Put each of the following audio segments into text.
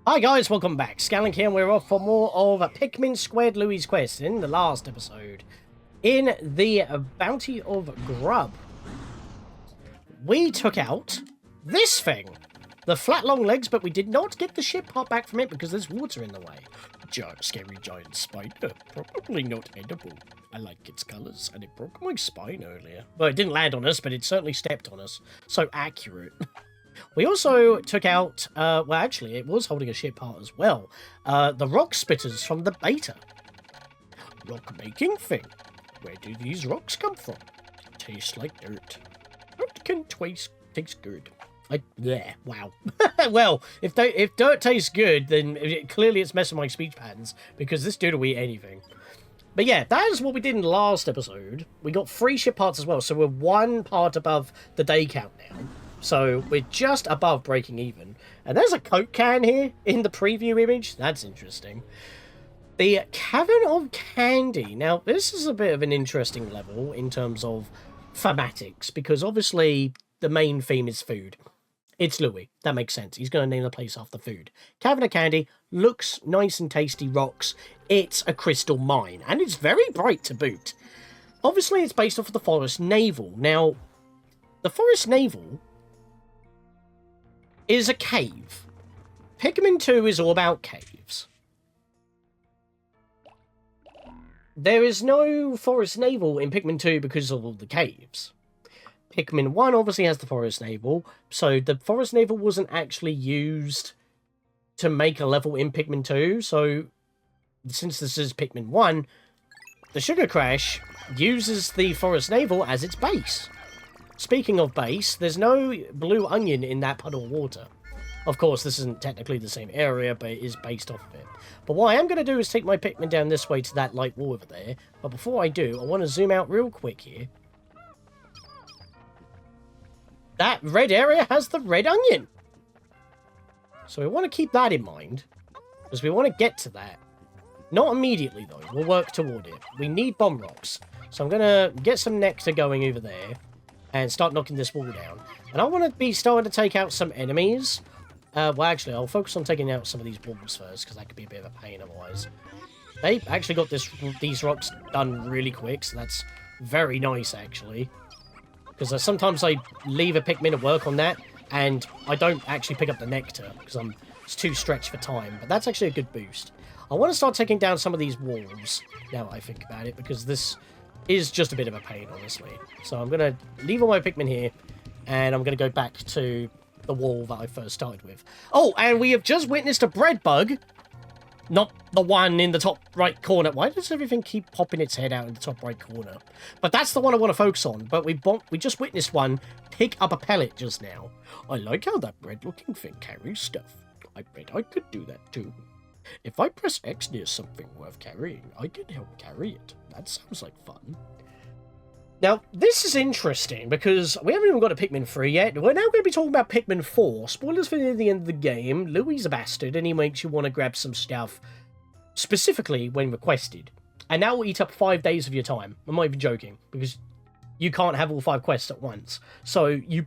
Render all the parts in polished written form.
Hi guys, welcome back. Scatlink here, and we're off for more of Pikmin Squared Louie's Quest in the last episode. In the Bounty of Grub, we took out this thing. The flat long legs, but we did not get the ship part back from it because there's water in the way. Scary giant spider. Probably not edible. I like its colours, and it broke my spine earlier. Well, it didn't land on us, but it certainly stepped on us. So accurate. We also took out, well, actually, it was holding a ship part as well. The rock spitters from the beta. Rock-making thing. Where do these rocks come from? Taste like dirt. Dirt can taste good. Yeah, wow. Well, if dirt tastes good, then clearly it's messing my speech patterns, because this dude will eat anything. But yeah, that is what we did in the last episode. We got 3 ship parts as well, so we're 1 part above the day count now. So we're just above breaking even. And there's a Coke can here in the preview image. That's interesting. The Cavern of Candy. Now, this is a bit of an interesting level in terms of thematics, because obviously the main theme is food. It's Louie. That makes sense. He's going to name the place after food. Cavern of Candy looks nice and tasty rocks. It's a crystal mine, and it's very bright to boot. Obviously, it's based off of the Forest Navel. Now, the Forest Navel is a cave. Pikmin 2 is all about caves. There is no Forest Navel in Pikmin 2 because of all the caves. Pikmin 1 obviously has the Forest Navel, so the Forest Navel wasn't actually used to make a level in Pikmin 2, so since this is Pikmin 1, the Sugar Crash uses the Forest Navel as its base. Speaking of base, there's no blue onion in that puddle of water. Of course, this isn't technically the same area, but it is based off of it. But what I am going to do is take my Pikmin down this way to that light wall over there. But before I do, I want to zoom out real quick here. That red area has the red onion. So we want to keep that in mind, because we want to get to that. Not immediately, though. We'll work toward it. We need bomb rocks. So I'm going to get some nectar going over there and start knocking this wall down. And I want to be starting to take out some enemies. Well, actually, I'll focus on taking out some of these walls first, because that could be a bit of a pain otherwise. They actually got these rocks done really quick, so that's very nice, actually. Because sometimes I leave a Pikmin to work on that, and I don't actually pick up the nectar, because it's too stretched for time. But that's actually a good boost. I want to start taking down some of these walls, now I think about it, because this is just a bit of a pain, honestly. So I'm going to leave all my Pikmin here, and I'm going to go back to the wall that I first started with. Oh, and we have just witnessed a bread bug. Not the one in the top right corner. Why does everything keep popping its head out in the top right corner? But that's the one I want to focus on. But we just witnessed one pick up a pellet just now. I like how that bread-looking thing carries stuff. I bet I could do that too. If I press X near something worth carrying, I can help carry it. That sounds like fun. Now, this is interesting, because we haven't even got a Pikmin 3 yet. We're now going to be talking about Pikmin 4. Spoilers for the end of the game. Louie's a bastard, and he makes you want to grab some stuff, specifically when requested. And that will eat up 5 days of your time. I'm not even joking, because you can't have all 5 quests at once. So you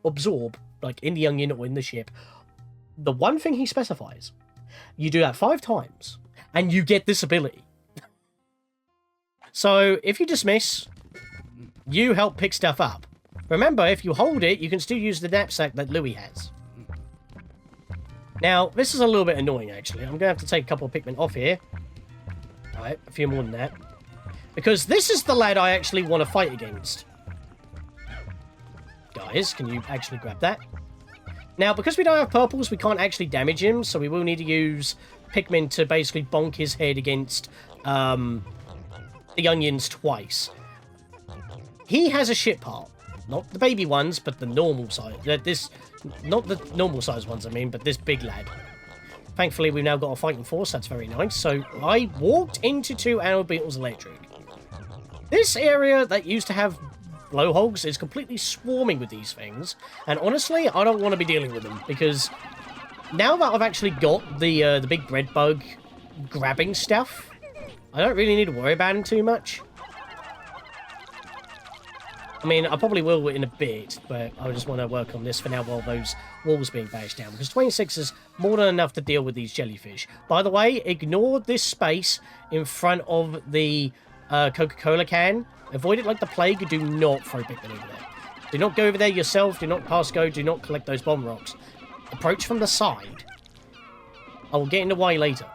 absorb, like in the onion or in the ship, the one thing he specifies. You do that 5 times, and you get this ability. So, if you dismiss, you help pick stuff up. Remember, if you hold it, you can still use the knapsack that Louie has. Now, this is a little bit annoying, actually. I'm going to have to take a couple of Pikmin off here. Alright, a few more than that. Because this is the lad I actually want to fight against. Guys, can you actually grab that? Now, because we don't have purples, we can't actually damage him, so we will need to use Pikmin to basically bonk his head against the onions twice. He has a ship part. Not the baby ones, but the normal size. Not the normal size ones, I mean, but this big lad. Thankfully, we've now got a fighting force. That's very nice. So, I walked into 2 Animal Beetles Electric. This area that used to have blowholes is completely swarming with these things, and honestly, I don't want to be dealing with them, because now that I've actually got the big bread bug grabbing stuff, I don't really need to worry about him too much. I mean, I probably will in a bit, but I just want to work on this for now while those walls being bashed down, because 26 is more than enough to deal with these jellyfish. By the way, ignore this space in front of the Coca-Cola can. Avoid it like the plague. Do not throw Pikmin over there. Do not go over there yourself. Do not pass go. Do not collect those bomb rocks. Approach from the side. I will get into why later.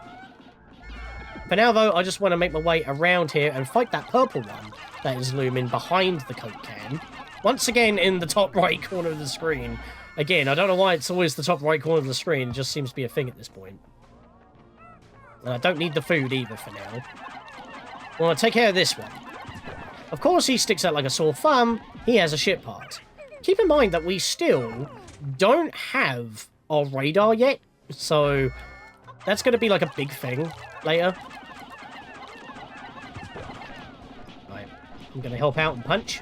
For now, though, I just want to make my way around here and fight that purple one that is looming behind the Coke can. Once again, in the top right corner of the screen. Again, I don't know why it's always the top right corner of the screen. It just seems to be a thing at this point. And I don't need the food either for now. I want to take care of this one. Of course, he sticks out like a sore thumb. He has a ship part. Keep in mind that we still don't have our radar yet. So that's going to be like a big thing later. Right, I'm going to help out and punch.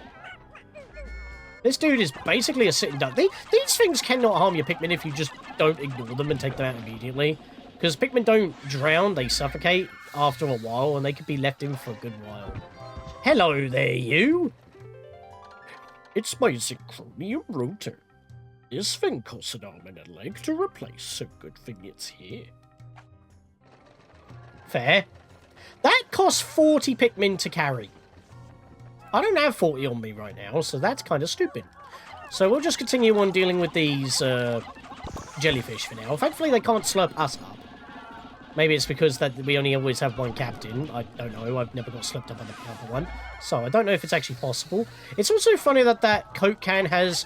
This dude is basically a sitting duck. These things cannot harm your Pikmin if you just don't ignore them and take them out immediately. Because Pikmin don't drown, they suffocate after a while, and they could be left in for a good while. Hello there, you! It's my Synchronium router. This thing costs an arm and a leg to replace, so good thing it's here. Fair. That costs 40 Pikmin to carry. I don't have 40 on me right now, so that's kind of stupid. So we'll just continue on dealing with these jellyfish for now. Thankfully, they can't slurp us up. Maybe it's because that we only always have one captain. I don't know. I've never got slurped up on the other one. So I don't know if it's actually possible. It's also funny that that Coke can has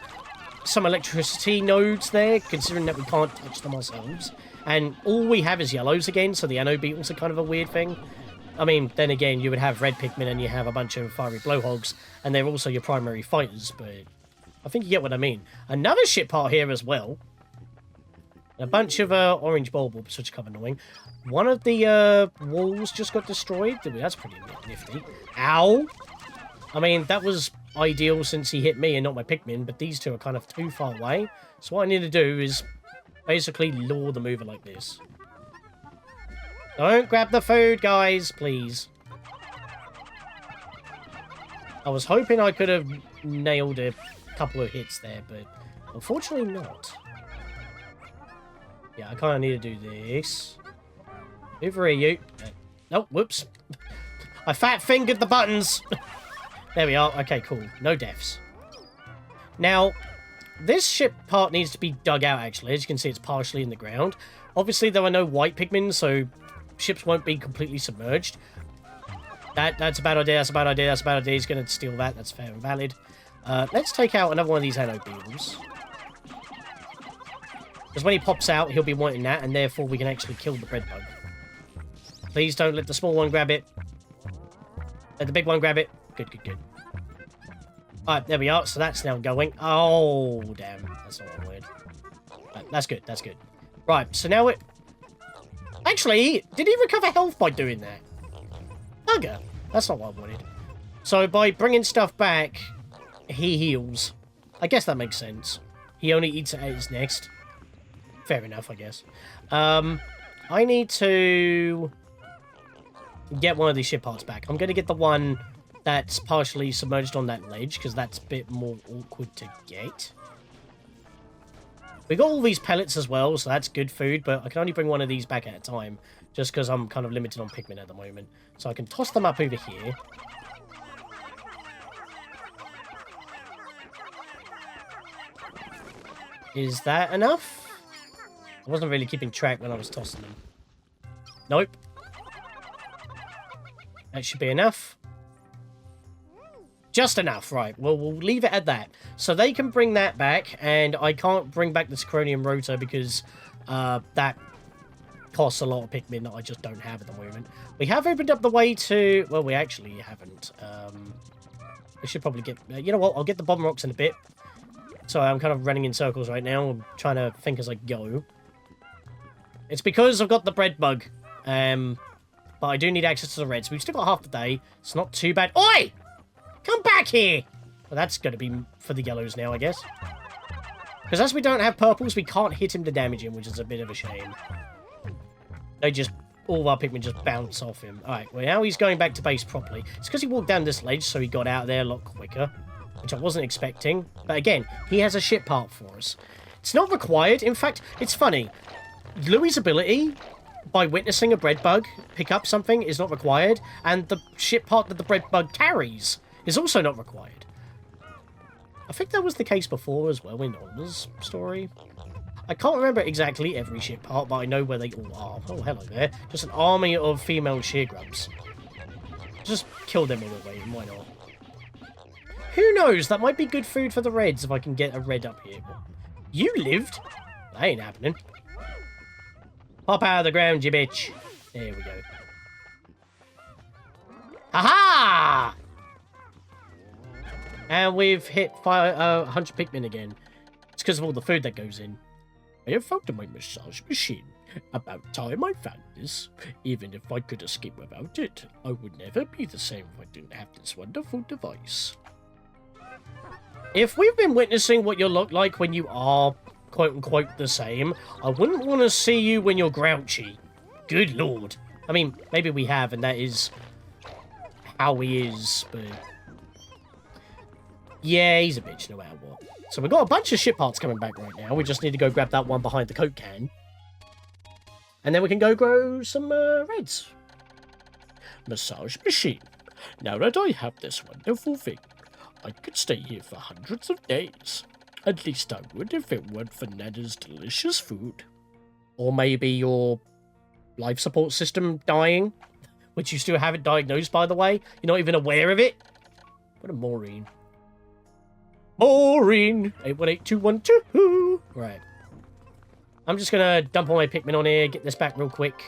some electricity nodes there, considering that we can't touch them ourselves. And all we have is yellows again, so the anode beetles are kind of a weird thing. I mean, then again, you would have red Pikmin and you have a bunch of fiery blowhogs, and they're also your primary fighters, but I think you get what I mean. Another ship part here as well. A bunch of orange bulbs, which is kind of annoying. One of the walls just got destroyed. That's pretty nifty. Ow! I mean, that was ideal since he hit me and not my Pikmin, but these two are kind of too far away. So what I need to do is basically lure them over like this. Don't grab the food, guys, please. I was hoping I could have nailed a couple of hits there, but unfortunately not. Yeah, I kind of need to do this. Over here, you. Nope, whoops. I fat-fingered the buttons. There we are. Okay, cool. No deaths. Now, this ship part needs to be dug out, actually. As you can see, it's partially in the ground. Obviously, there are no white Pikmin, so ships won't be completely submerged. That's a bad idea. That's a bad idea. That's a bad idea. He's going to steal that. That's fair and valid. Let's take out another one of these anode beetles. Because when he pops out, he'll be wanting that, and therefore we can actually kill the bread bug. Please don't let the small one grab it. Let the big one grab it. Good, good, good. Alright, there we are. So that's now going. Oh, damn. That's not what I wanted. Right, that's good. That's good. Right, so now it... Actually, did he recover health by doing that? Bugger. That's not what I wanted. So by bringing stuff back, he heals. I guess that makes sense. He only eats it at his next. Fair enough, I guess. I need to get one of these ship parts back. I'm going to get the one that's partially submerged on that ledge, because that's a bit more awkward to get. We got all these pellets as well, so that's good food, but I can only bring one of these back at a time, just because I'm kind of limited on Pikmin at the moment. So I can toss them up over here. Is that enough? I wasn't really keeping track when I was tossing them. Nope. That should be enough. Just enough, right. Well, we'll leave it at that. So they can bring that back, and I can't bring back the Synchronium rotor because that costs a lot of Pikmin that I just don't have at the moment. We have opened up the way to... Well, we actually haven't. We should probably get... you know what? I'll get the bomb rocks in a bit. Sorry, I'm kind of running in circles right now. I'm trying to think as I go. It's because I've got the bread bug. But I do need access to the reds. We've still got half the day. It's not too bad. Oi! Come back here! Well, that's going to be for the yellows now, I guess. Because as we don't have purples, we can't hit him to damage him, which is a bit of a shame. They just... All of our Pikmin just bounce off him. Alright, well, now he's going back to base properly. It's because he walked down this ledge, so he got out there a lot quicker. which I wasn't expecting. But again, he has a ship part for us. It's not required. In fact, it's funny. Louie's ability, by witnessing a bread bug pick up something, is not required. And the ship part that the bread bug carries is also not required. I think that was the case before as well in Olma's story. I can't remember exactly every ship part, but I know where they all are. Oh, hello there. Just an army of female shear grubs. Just kill them all away, why not? Who knows? That might be good food for the reds if I can get a red up here. You lived? That ain't happening. Pop out of the ground, you bitch. There we go. Aha! And we've hit 100 Pikmin again. It's because of all the food that goes in. I have found my massage machine. About time I found this. Even if I could escape without it, I would never be the same if I didn't have this wonderful device. If we've been witnessing what you look like when you are, quote-unquote, the same, I wouldn't want to see you when you're grouchy. Good lord. I mean, maybe we have, and that is how he is, but... yeah, he's a bitch no matter what. So we've got a bunch of ship parts coming back right now. We just need to go grab that one behind the Coke can. And then we can go grow some reds. Massage machine. Now that I have this wonderful thing, I could stay here for hundreds of days. At least I would if it weren't for Nana's delicious food. Or maybe your life support system dying, which you still haven't diagnosed, by the way. You're not even aware of it. What a Maureen. Maureen! 8182122! Right. I'm just gonna dump all my Pikmin on here, get this back real quick.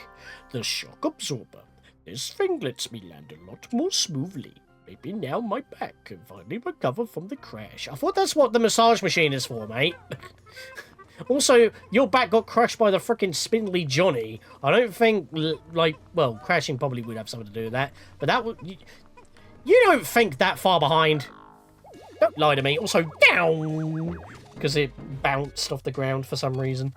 The shock absorber. This thing lets me land a lot more smoothly. Maybe now my back can finally recover from the crash. I thought that's what the massage machine is for, mate. Also, your back got crushed by the frickin' spindly Johnny. I don't think, like, well, crashing probably would have something to do with that. But that would... You don't think that far behind. Don't lie to me. Also, down! Because it bounced off the ground for some reason.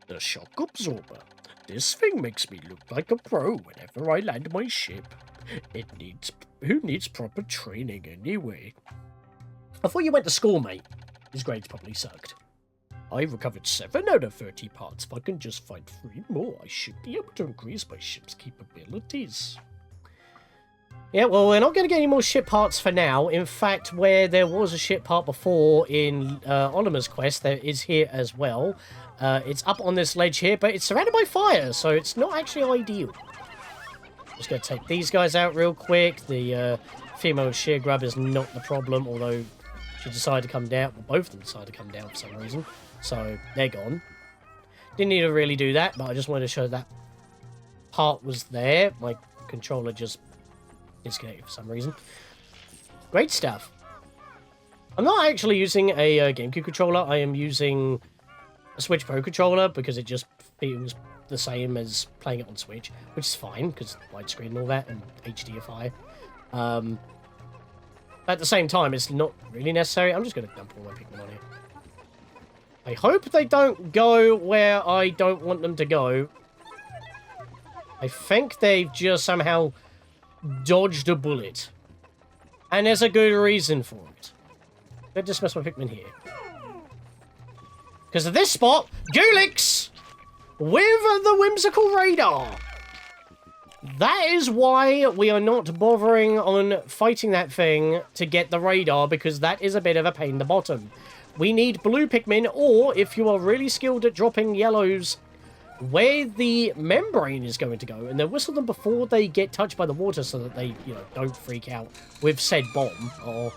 The shock absorber. This thing makes me look like a pro whenever I land my ship. Who needs proper training anyway? I thought you went to school, mate. His grades probably sucked. I've recovered 7 out of 30 parts. If I can just find 3 more, I should be able to increase my ship's capabilities. Yeah, well, we're not going to get any more ship parts for now. In fact, where there was a ship part before in Oliver's quest, there is here as well. It's up on this ledge here, but it's surrounded by fire, so it's not actually ideal. Just going to take these guys out real quick. The female shear grub is not the problem, although she decided to come down. Well, both of them decided to come down for some reason. So, they're gone. Didn't need to really do that, but I just wanted to show that part was there. My controller just disconnected for some reason. Great stuff. I'm not actually using a GameCube controller. I am using a Switch Pro controller because it just feels the same as playing it on Switch, which is fine because widescreen and all that and HDFI. At the same time, it's not really necessary. I'm just going to dump all my Pikmin on here. I hope they don't go where I don't want them to go. I think they've just somehow dodged a bullet. And there's a good reason for it. Let's dismiss my Pikmin here. Because of this spot, Gulix with the whimsical radar. That is why we are not bothering on fighting that thing to get the radar, because that is a bit of a pain in the bottom. We need blue Pikmin, or if you are really skilled at dropping yellows, where the membrane is going to go, and then whistle them before they get touched by the water so that they, you know, don't freak out with said bomb. Or...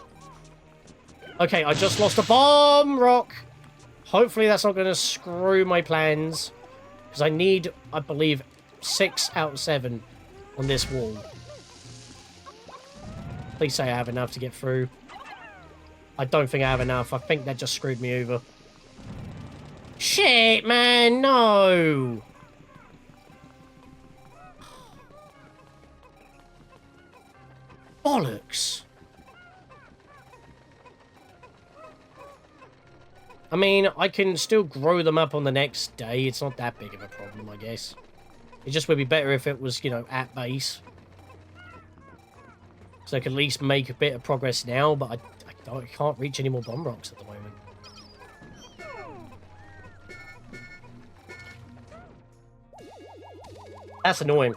okay, I just lost a bomb rock. Hopefully that's not going to screw my plans, because I need, I believe, 6 out of 7 on this wall. Please say I have enough to get through. I don't think I have enough. I think that just screwed me over. Shit, man, no! Bollocks! I mean, I can still grow them up on the next day. It's not that big of a problem, I guess. It just would be better if it was, you know, at base. So I can at least make a bit of progress now, but I can't reach any more bomb rocks at the moment. That's annoying.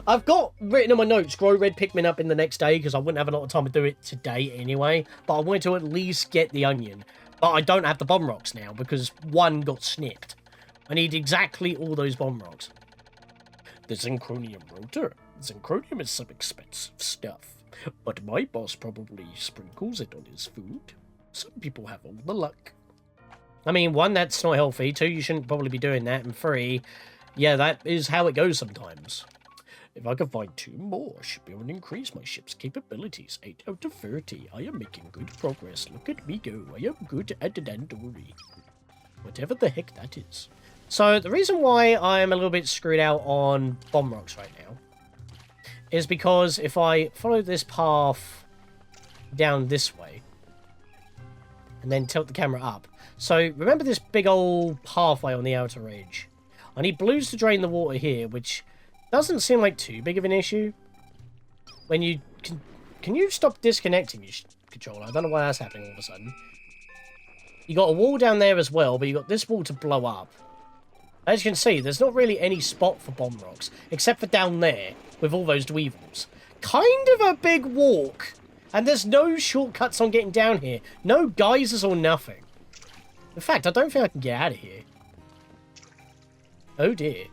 I've got written in my notes, grow red Pikmin up in the next day, because I wouldn't have a lot of time to do it today anyway. But I wanted to at least get the onion. But I don't have the bomb rocks now, because one got snipped. I need exactly all those bomb rocks. The Zinkronium rotor. Zinkronium is some expensive stuff. But my boss probably sprinkles it on his food. Some people have all the luck. I mean, one, that's not healthy. Two, you shouldn't probably be doing that. And three, yeah, that is how it goes sometimes. If I can find 2 more, I should be able to increase my ship's capabilities. 8 out of 30. I am making good progress. Look at me go. I am good at Dandori. Whatever the heck that is. So, the reason why I am a little bit screwed out on bomb rocks right now is because if I follow this path down this way and then tilt the camera up. So, remember this big old pathway on the outer edge? I need blues to drain the water here, which doesn't seem like too big of an issue. When you... Can you stop disconnecting your controller? I don't know why that's happening all of a sudden. You got a wall down there as well, but you got this wall to blow up. As you can see, there's not really any spot for bomb rocks, except for down there, with all those dweevils. Kind of a big walk, and there's no shortcuts on getting down here. No geysers or nothing. In fact, I don't think I can get out of here. Oh dear.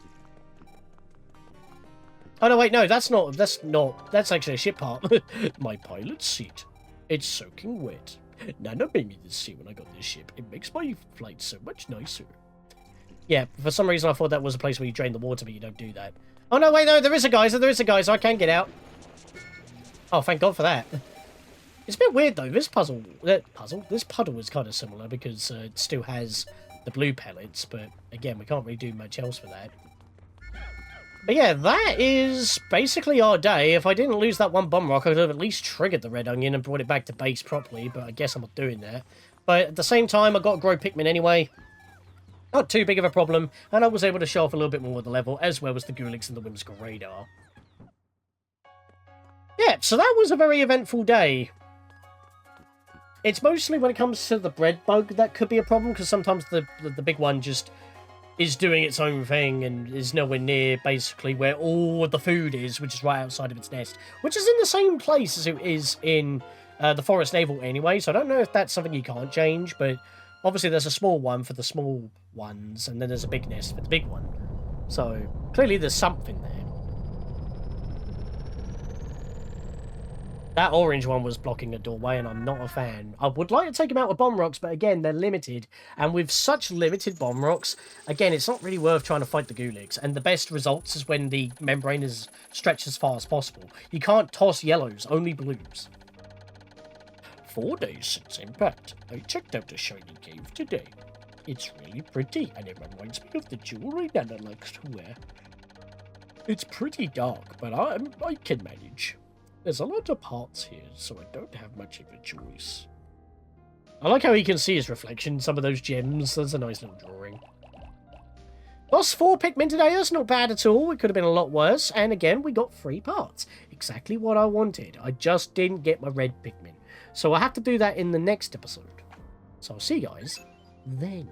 Oh no, wait, no, that's actually a ship part. My pilot's seat. It's soaking wet. Nana made me this seat when I got this ship. It makes my flight so much nicer. Yeah, for some reason I thought that was a place where you drain the water, but you don't do that. Oh no, wait, no, there is a geyser, I can get out. Oh, thank God for that. It's a bit weird though, this puddle is kind of similar because it still has the blue pellets, but again, we can't really do much else for that. But yeah, that is basically our day. If I didn't lose that one bomb rock, I could have at least triggered the red onion and brought it back to base properly, but I guess I'm not doing that. But at the same time, I got to grow Pikmin anyway. Not too big of a problem, and I was able to show off a little bit more of the level, as well as the Gulix and the Whimsical Radar. Yeah, so that was a very eventful day. It's mostly when it comes to the bread bug that could be a problem, because sometimes the big one just is doing its own thing and is nowhere near, basically, where all of the food is, which is right outside of its nest, which is in the same place as it is in the Forest Navel anyway, so I don't know if that's something you can't change, but obviously there's a small one for the small ones, and then there's a big nest for the big one. So, clearly there's something there. That orange one was blocking a doorway, and I'm not a fan. I would like to take them out with bomb rocks, but again, they're limited. And with such limited bomb rocks, again, it's not really worth trying to fight the Gulix. And the best results is when the membrane is stretched as far as possible. You can't toss yellows, only blues. 4 days since impact. I checked out the shiny cave today. It's really pretty, and it reminds me of the jewelry Nana likes to wear. It's pretty dark, but I can manage. There's a lot of parts here, so I don't have much of a choice. I like how he can see his reflection in some of those gems. That's a nice little drawing. Lost 4 Pikmin today. That's not bad at all. It could have been a lot worse. And again, we got 3 parts. Exactly what I wanted. I just didn't get my red Pikmin. So I have to do that in the next episode. So I'll see you guys then.